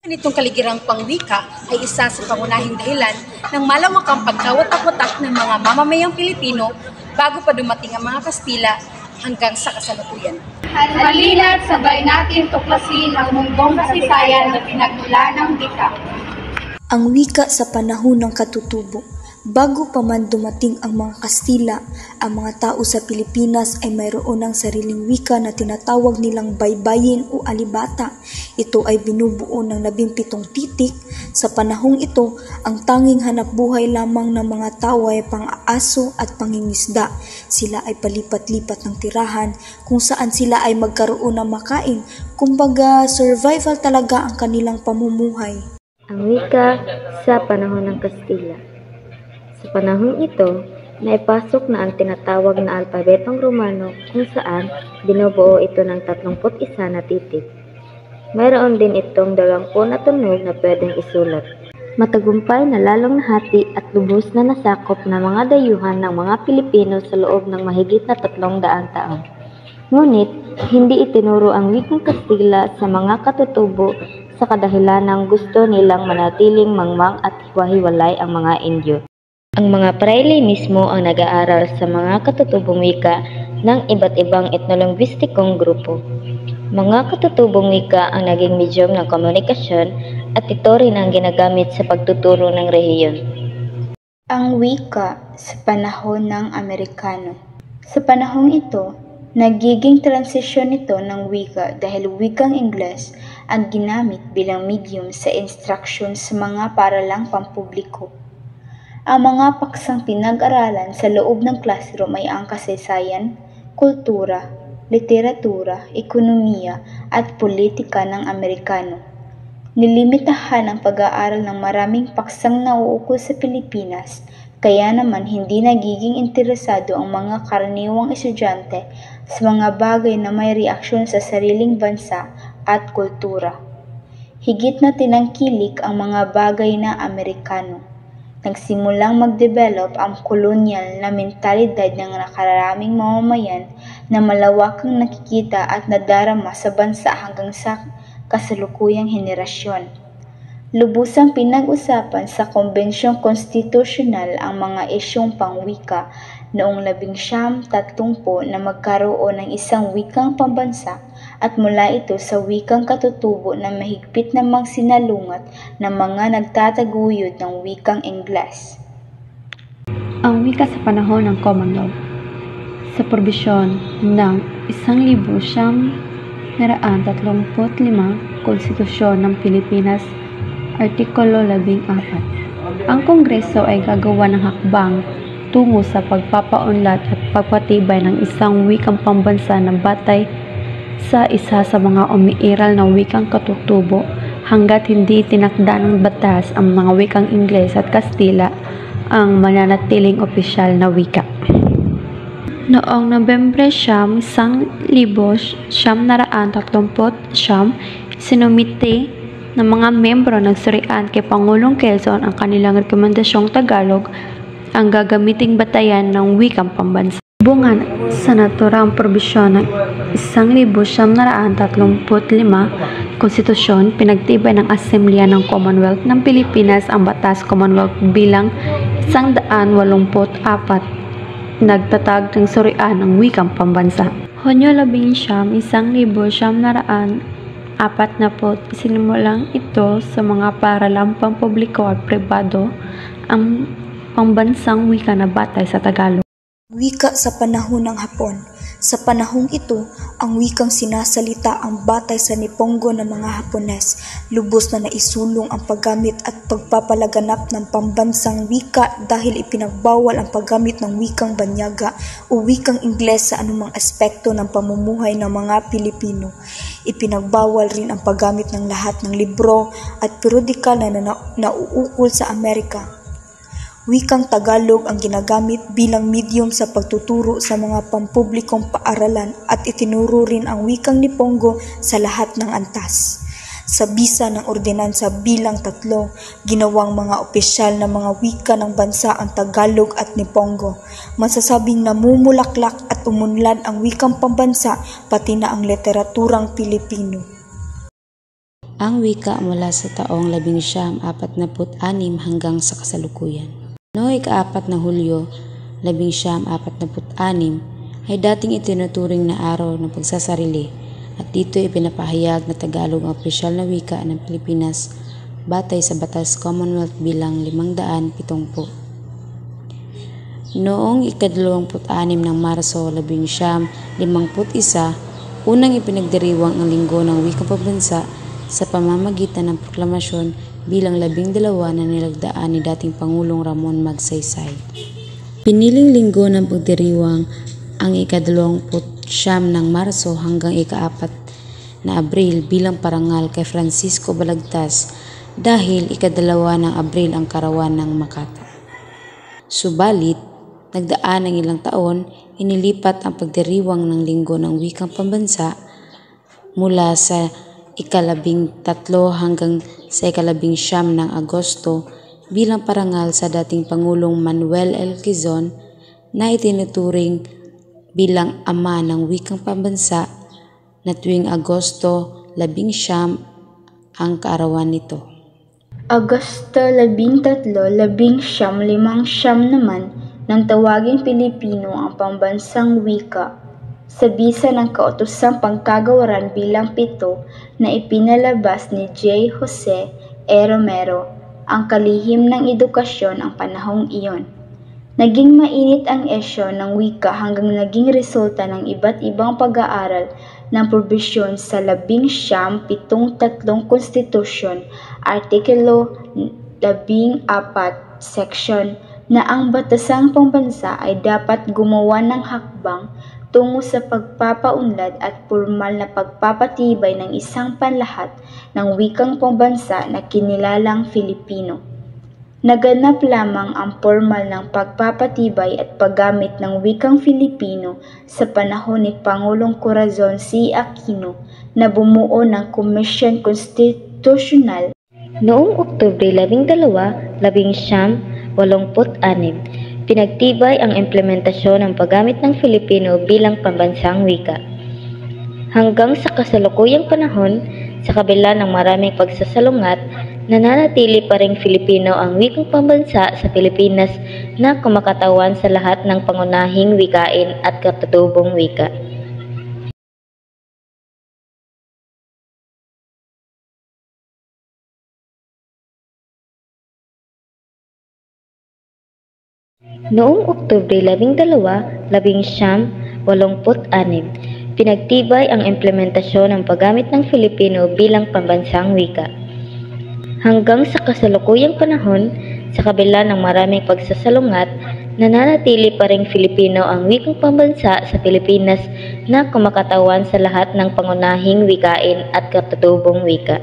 Nitong kaligirang pangwika ay isa sa pangunahing dahilan ng malawakang pagkawatak-watak ng mga mamamayang Pilipino bago pa dumating ang mga Kastila hanggang sa kasalukuyan. Halina't sabay natin tuklasin ang mundong kasaysayan na pinagmulan ng wika. Ang wika sa panahon ng katutubo. Bago pa man dumating ang mga Kastila, ang mga tao sa Pilipinas ay mayroon ng sariling wika na tinatawag nilang baybayin o alibata. Ito ay binubuo ng 17 titik. Sa panahong ito, ang tanging hanapbuhay lamang ng mga tao ay pang-aaso at pangingisda. Sila ay palipat-lipat ng tirahan kung saan sila ay magkaroon ng makain. Kumbaga, survival talaga ang kanilang pamumuhay. Ang wika sa panahon ng Kastila. Sa panahon ito, naipasok na ang tinatawag na alpabetong Romano kung saan binubuo ito ng 31 na titik. Mayroon din itong 20 na tunog na pwedeng isulat. Matagumpay na lalong nahati at lubos na nasakop na mga dayuhan ng mga Pilipino sa loob ng mahigit na 300 taon. Ngunit, hindi itinuro ang wikang Kastila sa mga katutubo sa kadahilanang gusto nilang manatiling mangmang at hiwa-hiwalay ang mga Indyo. Ang mga praile mismo ang nag-aaral sa mga katutubong wika ng iba't ibang etnolinguistikong grupo. Mga katutubong wika ang naging medium ng komunikasyon at ito rin ang ginagamit sa pagtuturo ng rehiyon. Ang wika sa panahon ng Amerikano. Sa panahong ito, nagiging transisyon ito ng wika dahil wikang Ingles ang ginamit bilang medium sa instruction sa mga paaralang pampubliko. Ang mga paksang pinag-aralan sa loob ng classroom ay ang kasaysayan, kultura, literatura, ekonomiya at politika ng Amerikano. Nilimitahan ang pag-aaral ng maraming paksang nauukol sa Pilipinas, kaya naman hindi nagiging interesado ang mga karaniwang estudyante sa mga bagay na may reaksyon sa sariling bansa at kultura. Higit na tinangkilik ang mga bagay na Amerikano. Nagsimulang mag-develop ang kolonyal na mentalidad ng nakaraming mamamayan na malawakang nakikita at nadarama sa bansa hanggang sa kasalukuyang henerasyon. Lubusang pinag-usapan sa Kombensyong Konstitusyonal ang mga isyong pangwika noong 1930 na magkaroon ng isang wikang pambansa at mula ito sa wikang katutubo na mahigpit namang sinalungat ng mga nagtataguyod ng wikang Ingles. Ang wika sa panahon ng Commonwealth. Sa probisyon ng 1935 Konstitusyon ng Pilipinas, Artikulo 14. Ang Kongreso ay gagawa ng hakbang tungo sa pagpapaunlad at pagpatibay ng isang wikang pambansa na batay sa isa sa mga umiiral na wikang katutubo hanggat hindi tinakda ng batas ang mga wikang Ingles at Kastila ang mananatiling opisyal na wika. Noong Nobyembre 1939, sinumite ng mga membro ng surian kay Pangulong Quezon ang kanilang rekomendasyong Tagalog ang gagamiting batayan ng wikang pambansa. Bungan sa naturang probisyon ng 1935 Konstitusyon, pinagtibay ng Asamblea ng Commonwealth ng Pilipinas ang Batas Commonwealth bilang 184, nagtatag ng surian ng wikang pambansa. Hunyo 11, 1940, sinimulang ito sa mga paaralang pampubliko at pribado ang pambansang wika na batay sa Tagalog. Wika sa panahon ng Hapon. Sa panahong ito, ang wikang sinasalita ang batay sa Nipongo ng mga Hapones. Lubos na naisulong ang paggamit at pagpapalaganap ng pambansang wika dahil ipinagbawal ang paggamit ng wikang Banyaga o wikang Ingles sa anumang aspekto ng pamumuhay ng mga Pilipino. Ipinagbawal rin ang paggamit ng lahat ng libro at periodikal na nauukol sa Amerika. Wikang Tagalog ang ginagamit bilang medium sa pagtuturo sa mga pampublikong paaralan at itinuro rin ang wikang Nipongo sa lahat ng antas. Sa bisa ng ordinansa bilang 3, ginawang mga opisyal na mga wika ng bansa ang Tagalog at Nipongo. Masasabing namumulaklak at umunlad ang wikang pambansa pati na ang literaturang Pilipino. ang wika mula sa taong 1946 hanggang sa kasalukuyan. Noong ika-4 na Hulyo 1946 ay dating itinuturing na araw ng pagsasarili at dito ipinapahayag na Tagalog ang opisyal na wika ng Pilipinas batay sa Batas Commonwealth bilang 570. Noong ika-26 ng Marso 1951, unang ipinagdiriwang ang Linggo ng Wikang Pambansa sa pamamagitan ng proklamasyon bilang 12 na nilagdaan ni dating Pangulong Ramon Magsaysay. Piniling linggo ng pagdiriwang ang ika-29 ng Marso hanggang ika-4 na Abril bilang parangal kay Francisco Balagtas dahil ika-2 ng Abril ang karawan ng Makati. Subalit, nagdaan ng ilang taon, inilipat ang pagdiriwang ng Linggo ng Wikang Pambansa mula sa ika-13 hanggang sa ika-19 ng Agosto bilang parangal sa dating Pangulong Manuel L. Quezon na itinuturing bilang ama ng Wikang Pambansa na tuwing Agosto 19 ang kaarawan nito. Agosto 13, 1955 naman nang tawaging Pilipino ang pambansang wika sa bisa ng Kautosang Pangkagawaran bilang 7 na ipinalabas ni J. Jose E. Romero, ang kalihim ng edukasyon ang panahong iyon. Naging mainit ang isyu ng wika hanggang naging resulta ng iba't ibang pag-aaral ng probisyon sa 1973 Konstitusyon, Artikulo 14, Section na ang batasang pambansa ay dapat gumawa ng hakbang tungo sa pagpapaunlad at formal na pagpapatibay ng isang panlahat ng wikang pambansa na kinilalang Filipino. Naganap lamang ang formal ng pagpapatibay at paggamit ng wikang Filipino sa panahon ni Pangulong Corazon C. Aquino na bumuo ng Komisyon Konstitusyonal. Noong Oktubre 12, 1986, pinagtibay ang implementasyon ng paggamit ng Filipino bilang pambansang wika. Hanggang sa kasalukuyang panahon, sa kabila ng maraming pagsasalungat, nananatili pa ring Filipino ang wikang pambansa sa Pilipinas na kumakatawan sa lahat ng pangunahing wikain at katutubong wika. Noong Oktubre 12, 1986, pinagtibay ang implementasyon ng paggamit ng Filipino bilang pambansang wika. Hanggang sa kasalukuyang panahon, sa kabila ng maraming pagsasalungat, nananatili pa ring Filipino ang wikang pambansa sa Pilipinas na kumakatawan sa lahat ng pangunahing wikain at katutubong wika.